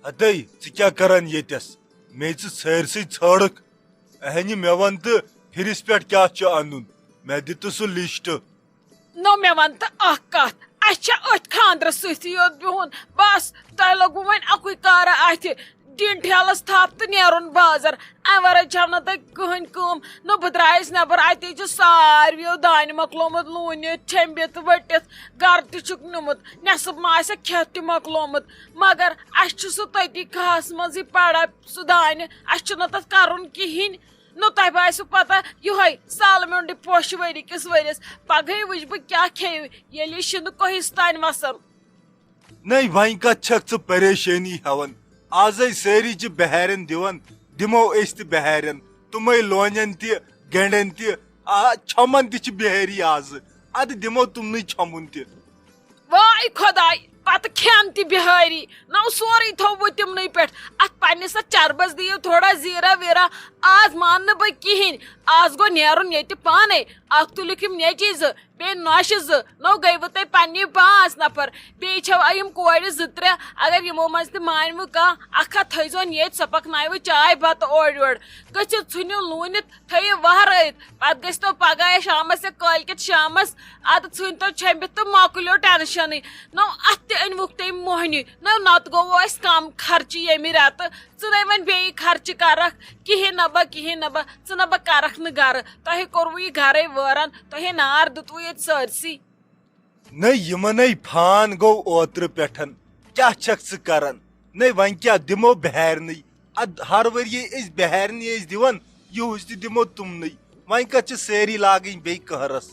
ادے ژٕ کران یتس مے ژھرسے ژھانڈک اہنہِ مے ون تہٕ پھرس پٮ۪ٹھ کیٛاہ چھُ انُن مے دِ تہٕ سُہ لسٹ نو مے ون تہٕ اکھ کتھ اسہِ چھا أتھۍ خاندرس سۭتی یوت بِہُن بس تۄہہِ لوٚگوٕ وۄنۍ اکُے کارا اتھِ دِنۍ ٹھیلس تھپھ تہٕ نیرُن بازر امہِ ورٲے چھو نہٕ تۄہہِ کٕہٕنۍ کٲم نہ بہٕ درٛایس نٮ۪بر اتے چھُ ساروِیو دانہِ مۄکلومُت لوٗنِتھ چھیٚمبِتھ ؤٹِتھ گرٕ تہِ چھُکھ نیوٗمُت نٮ۪صٕب ما آسٮ۪کھ کھٮ۪تھ تہِ مۄکلومُت مگر اسہِ چھُ سُہ تٔتی کھہس منٛزٕے پڑا سُہ دانہِ اسہِ چھُنہٕ تتھ کرُن کہیٖنۍ نو تۄہہِ باسِوٕ پتہ یِہوے سال میوٚنڈٕے پوشہِ ؤری کِس ؤرِیس پگہٕے وٕچھ بہٕ کیٛاہ کھیٚیِو ییٚلہِ یہِ شِنہٕ کوہِس تانۍ وسان نٔے وۄنۍ کتھ چھکھ ژٕ پریشٲنی ہٮ۪وان آزے سٲری چھِ بہارٮ۪ن دِوان دِمو أسۍ تہِ بہارٮ۪ن تِمے لونٮ۪ن تہِ گنڈٮ۪ن تہِ چھۄمن تہِ چھِ بِہٲری آزٕ ادٕ دِمو تِمنٕے چھۄمبُن تہِ واے خۄداے پتہٕ کھٮ۪ن تہِ بِہٲری نو سورُے تھوٚوٕ تِمنٕے پٮ۪ٹھ اتھ پننِس اتھ چربس دِیِو تھوڑا زیٖرا ویٖرا آز مان نہٕ بہٕ کہیٖنۍ آز گوٚو نیرُن ییٚتہِ پانے اکھ تُلِکھ یِم نیٚچی زٕ بیٚیہِ نۄشہِ زٕ نو گٔیوٕ تۄہہِ پننہِ 5 نفر بیٚیہِ چھو یِم کورِ 2-3 اگر یِمو منٛز تہِ مانوٕ کانٛہہ اکھا تھٲیزون ییٚتہِ سۄ پکناوٕ چاے بتہٕ اورٕ یورٕ گٔژھِتھ ژھٕنِو لوٗنِتھ تھٲیِو وہرٲیِتھ پتہٕ گٔژھۍ تو پگاہ یا شامس یا کٲلکٮ۪تھ شامس ادٕ ژھٕنۍ تو چھٔمبِتھ تہٕ مۄکلیو ٹٮ۪نشنٕے نو اتھ تہِ أنۍوُکھ تٔمۍ موہنی نو نتہٕ گوٚو اسہِ کم خرچہِ ییٚمہِ رٮ۪تہٕ ژٕ نَے وۄنۍ بیٚیہِ خرچہِ کرکھ کہیٖنۍ نہ بہ ژٕ نہ بہ کرکھ نہٕ گرٕ تۄہہِ کوٚروٕ یہِ گرے وٲران تۄہہِ نار دِتوٕ ییٚتہِ سٲرسٕے نٔے یِمنے فان گوٚو اوترٕ پٮ۪ٹھ کیٛاہ چھکھ ژٕ کران نٔے وۄنۍ کیٛاہ دِمو بہارنٕے ادٕ ہر ؤریے أسۍ بہارنٕے ٲسۍ دِوان یِہُس تہِ دِمو تِمنٕے وۄنۍ کتھ چھِ سٲری لاگٕنۍ بیٚیہِ قہرس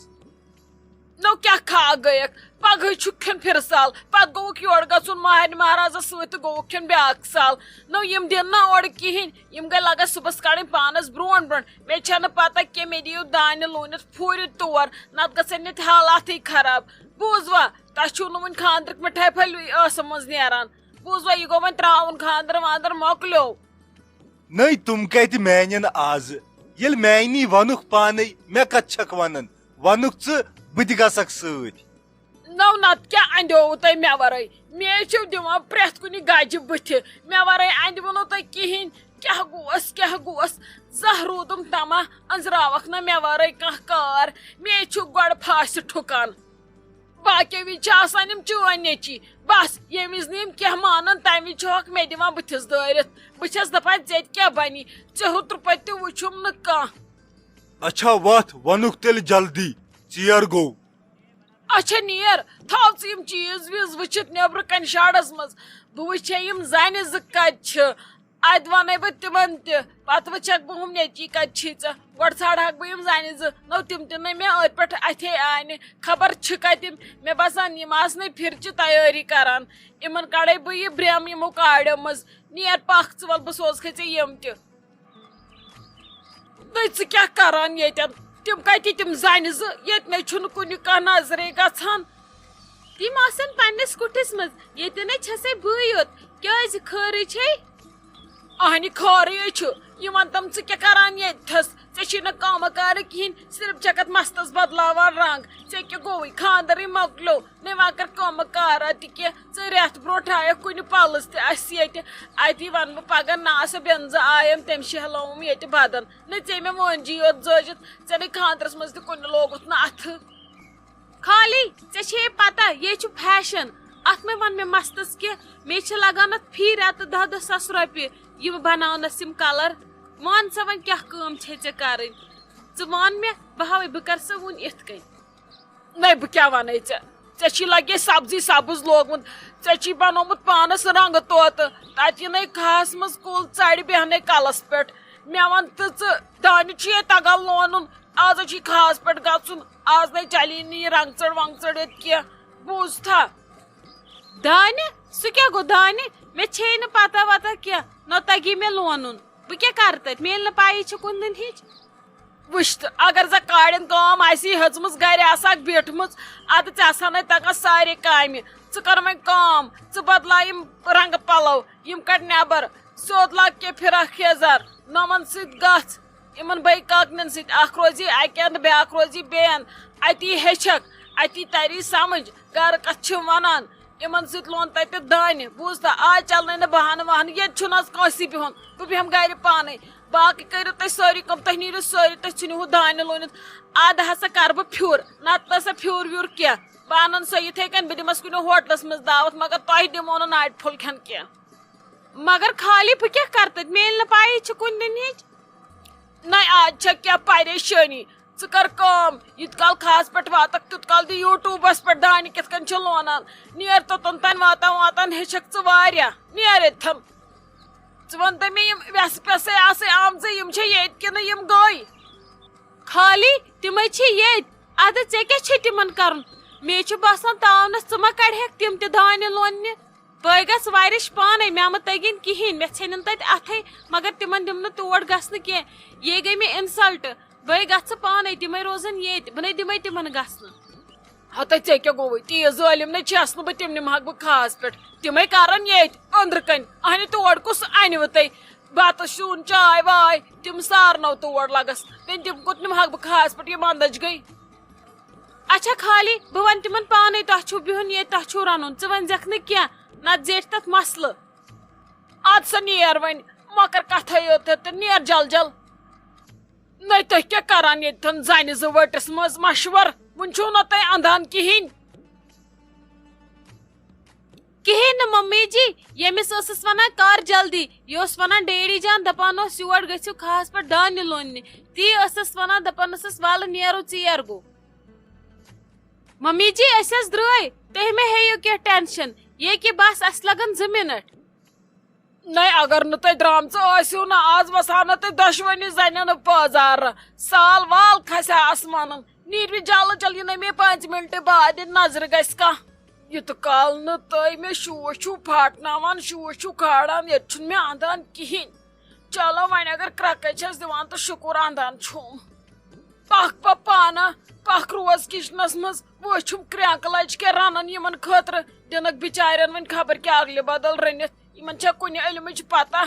نو کیٛاہ کھاکھ گٔیکھ پگہٕے چھُکھ کھیوٚن پھِرٕ سال پتہٕ گوٚوُکھ یورٕ گژھُن مہرنہِ مہرازس سۭتۍ تہٕ گوٚوُکھ کھیوٚن بیٛاکھ سال نو یِم دِنۍ نا اورٕ کہیٖنۍ یِم گٔے لگان صُبحس کڑٕنۍ پانس برونٛٹھ برونٛٹھ مےٚ چھنہٕ پتہ کینٛہہ مےٚ دِیِو دانہِ لوٗنِتھ پھوٗرِتھ تور نتہٕ گژھن ییٚتہِ حالاتھٕے خراب بوٗزوا تۄہہِ چھُو نہٕ وُنہِ خاندرٕکۍ مِٹھٲے پھٔلۍ ٲسہٕ منٛز نیران بوٗزوا یہِ گوٚو وۄنۍ ترٛاوُن خاندر واندر مۄکلیو نٔے تِم کتہِ میانٮ۪ن آزٕ ییٚلہِ میانی ونُکھ پانے مےٚ کتھ چھکھ ونان ونُکھ ژٕ بہٕ تہِ گژھکھ سۭتۍ نو نتہٕ کیٛاہ انٛدیووُ تۄہہِ مےٚ ورٲے مے چھِو دِوان پرٛٮ۪تھ کُنہِ گجہِ بٕتھِ مےٚ ورٲے انٛدوٕ نہٕ تۄہہِ کہیٖنۍ کیٛاہ گوس زانٛہہ روٗدُم تما أنٛزراوکھ نہ مےٚ ورٲے کانٛہہ کار مے چھُ گۄڈٕ پھاسہِ ٹھُکان باقیو وِزِ چھِ آسان یِم چٲنۍ نیٚچی بس ییٚمہِ وِزِ نہٕ یِم کینٛہہ مانان تمہِ وِزِ چھُہکھ مےٚ دِوان بٕتھِس دٲرِتھ بہٕ چھس دپان ژےٚ کیٛاہ بنی ژےٚ ہُترٕ تہِ وٕچھُم نہٕ کانٛہہ اچھا وتھ ونُکھ تیٚلہِ جلدی ژیر گوٚو اچھا نیر تھاو ژٕ یِم چیٖز ویٖز وٕچھِتھ نیبرٕ کنہِ شاڈس منٛز بہٕ وٕچھے یِم زنہِ زٕ کتہِ چھِ اتہِ ونَے بہٕ تِمن تہِ پتہٕ وٕچھکھ بہٕ ہُم نیٚچی کتہِ چھِ ژےٚ گۄڈٕ ژھانڈہکھ بہٕ یِم زنہِ زٕ نو تِم تہِ نہٕ مےٚ أتھۍ پٮ۪ٹھ اتھے آنہِ خبر چھِ کتہِ مےٚ باسان یِم آسنَے پھِرچہِ تیٲری کران یِمن کڑے بہٕ یہِ برٛیم یِمو کاڑیو منٛز نیر پکھ ژٕ ول بہٕ سوزکھے ژےٚ یِم تہِ نٔے ژٕ کیٛاہ کران ییٚتٮ۪ن تِم کتہِ تِم زنہِ زٕ ییٚتہِ مےٚ چھُنہٕ کُنہِ کانٛہہ نظرے گژھان تِم آسن پننِس کُٹھِس منٛز ییٚتٮ۪نٕے چھسے بٕے یوت کیٛازِ خٲرٕے چھے اہنہِ خٲرٕے چھُ یہِ وَن تم ژٕ کیٛاہ کران ییٚتھس ژےٚ چھی نہٕ کٲمہ کارٕ کِہینۍ صرف چھکھ اتھ مستس بدلاوان رنگ ژےٚ کیٛاہ گوٚوُے خاندرٕے مۄکلیو نَے وۄنۍ کر کٲمہ کارا تہِ کینٛہہ ژٕ رٮ۪تھ برونٛٹھ آیکھ کُنہِ پلس تہِ اسہِ ییٚتہِ اتی ونہٕ بہٕ پگاہ نا سۄ بٮ۪نزٕ آیم تٔمۍ شہلووُم ییٚتہِ بدن نہ ژےٚ مےٚ وٲنجی یوت زٲجِتھ ژےٚ نَے خاندرس منٛز تہِ کُنہِ لوگُتھ نہٕ اتھٕ خالی ژےٚ چھے پتہ یے چھُ فیشن اتھ مےٚ ون مےٚ مستس کینٛہہ مےٚ چھِ لگان اتھ فی رٮ۪تہٕ 10 ساس رۄپیہِ یِم بناونس یِم کلر ون سا وۄنۍ کیٛاہ کٲم چھے ژےٚ کرٕنۍ ژٕ ون مےٚ بہٕ ہاوے بہٕ کر سا وُنۍ یِتھ کٔنۍ نَے بہٕ کیٛاہ ونے ژےٚ چھی لگے سبزی سبٕز لوگمُت ژےٚ چھی بنومُت پانس رنگہٕ طوطہٕ تتہِ یِنَے کھہس منٛز کُل ژرِ بیہنے کلس پٮ۪ٹھ مےٚ ون تہٕ ژٕ دانہِ چھُ ییٚتہِ تگان لونُن آز چھی کھہس پٮ۪ٹھ گژھُن آز نَے چلی نہٕ یہِ رنگژڑ ونگژڑ ییٚتہِ کینٛہہ بوٗزتھا دانہِ سُہ کیٛاہ گوٚو دانہِ مےٚ چھے نہٕ پتہ وتہ کینٛہہ نہ تگی مےٚ لونُن بہٕ کیٛاہ کرٕ تتہِ مےٚ ییٚلہِ نہٕ پایی چھِ کُنہِ ہِچ وٕچھ تہٕ اگر ژےٚ کاڑٮ۪ن کٲم آسی ۂژمٕژ گرِ آسکھ بیٖٹھمٕژ ادٕ ژےٚ آسانَے تگان سارے کامہِ ژٕ کر وۄنۍ کٲم ژٕ بدلاو یِم رنگہٕ پلو یِم کڑ نٮ۪بر سیوٚد لاگ کینٛہہ فِراک یزار نۄمن سۭتۍ گژھ یِمن بٲے کاکنٮ۪ن سۭتۍ اکھ روزی اکہِ انٛدٕ بیٛاکھ روزی بیٚیہِ انٛدٕ اتی ہیٚچھکھ اتی تری سمجھ گرٕ کتھ چھِ ونان یمن سۭتۍ لون تتہِ دانہِ بوٗزتھا آز چلنے بہانہٕ وہانہٕ ییٚتہِ چھُنہٕ آز کٲنٛسے بِہُن بہٕ بیٚہمہٕ گرِ پانے باقٕے کٔرِو تُہۍ سٲری کٲم تُہۍ نیٖرِو سٲری تُہۍ ژھٕنِو ہُہ دانہِ لوٗنِتھ ادٕ ہسا کرٕ بہٕ پھیُر نتہٕ نسا پھیُر ویُر کینٛہہ بہٕ انن سۄ یِتھے کٔنۍ بہٕ دِمس کُنہِ ہوٹلس منٛز دعوت مگر تۄہہِ دِمو نہٕ ناٹہِ پھوٚل کھٮ۪ن کینٛہہ مگر خالی بہٕ کیٛاہ کرٕ تتہِ میلہِ نہٕ پایی چھِ کُنہِ دِنٕچ نہ آز چھےٚ کینٛہہ پریشٲنی ژٕ کر کٲم یوٗت کال کھہس پٮ۪ٹھ واتکھ تیوٗت کال دِ یوٗٹیوٗبس پٮ۪ٹھ دانہِ کِتھ کٔنۍ چھِ لونان نیر توٚتن تانۍ واتان واتان ہیٚچھکھ ژٕ واریاہ نیر ییٚتھن ژٕ وَن تہٕ مےٚ یِم ویسہٕ پیسے آسے آمژٕ یِم چھےٚ ییٚتہِ کِنہٕ یِم گٔے خالی تِمے چھِ ییٚتہِ ادٕ ژےٚ کیٛاہ چھے تِمن کرُن مےٚ چھُ باسان تاونس ژٕ ما کڑہکھ تِم تہِ دانہِ لوننہِ بہٕ گژھٕ واریاہ پانے مےٚ مہ تگِنۍ کِہینۍ مےٚ ژھیٚنن تتہِ اتھے مگر تِمن دِم نہٕ تور گژھنہٕ کینٛہہ یے گٔے مےٚ انسلٹ بہٕ گژھٕ پانے تِمے روزن ییٚتہِ بہٕ نے دِمے تِمن گژھنہٕ ہتے ژےٚ کیٛاہ گوٚوُے تیٖژ ظٲلِم نَے چھَس نہٕ بہٕ تِم نِمہاکھ بہٕ کھہس پٮ۪ٹھ تِمے کرن ییٚتہِ أنٛدرٕ کَنۍ اہنہِ تور کُس انوٕ تُہۍ بتہٕ سیُن چاے واے تِم سارنو تور لگس وۄنۍ تِم کوٚت نِمہاکھ بہٕ کھہس پٮ۪ٹھ یِم اندج گٔے اچھا خالی بہٕ ونہٕ تِمن پانے تۄہہِ چھُو بِہُن ییٚتہِ تۄہہِ چھُو رنُن ژٕ ؤنۍزٮ۪کھ نہٕ کینٛہہ نتہٕ زیٹھِ تتھ مسلہٕ اد سا نیر وۄنۍ مۄکر کتھے یوت تہٕ نیر جل جل نَے تُہۍ کیٛاہ کران ییٚتٮ۪ن زنہِ زٕ ؤٹِس منٛز مشور وُنہِ چھُو نہٕ تُہۍ اندان کِہینۍ کِہینۍ نہٕ ممی جی ییٚمِس ٲسٕس ونان کر جلدی یہِ اوس ونان ڈیڈی جان دپان اوس یور گٔژھِو کھہس پٮ۪ٹھ دانہِ لوننہِ تی ٲسٕس ونان دپان ٲسٕس ولہٕ نیرو ژیر گوٚو ممی جی أسۍ حظ درٛاے تُہۍ مہ ہیٚیِو کینٛہہ ٹینشن یے کہِ بس اسہِ لگن 2 منٹ نَے اگر نہٕ تُہۍ درٛامژٕ ٲسِو نہ آز وسہا نہٕ تُہۍ دۄشوٕنی زنٮ۪ن پٲزارٕ سال وال کھسہِ ہا آسمانن نیٖروِ جل جل یہِ نَے مےٚ 5 منٹہٕ بعد نظرِ گژھِ کانٛہہ یوٗت کال نہٕ تُہۍ مےٚ شوٗش چھُو پھاٹناوان شوٗش چھُو کھالان ییٚتہِ چھُنہٕ مےٚ اندان کِہینۍ چلو وۄنۍ اگر کرٛکے چھس دِوان تہٕ شُکُر اندان چھُم پکھ پانہٕ پکھ روز کچنس منٛز وٕچھُم کرٛینٛکہٕ لجہِ کیٛاہ رنان یِمن خٲطرٕ دِنکھ بِچارٮ۪ن وۄنۍ خبر کیٛاہ اگلہِ بدل رٔنِتھ یِمن چھےٚ کُنہِ علمٕچ پتہ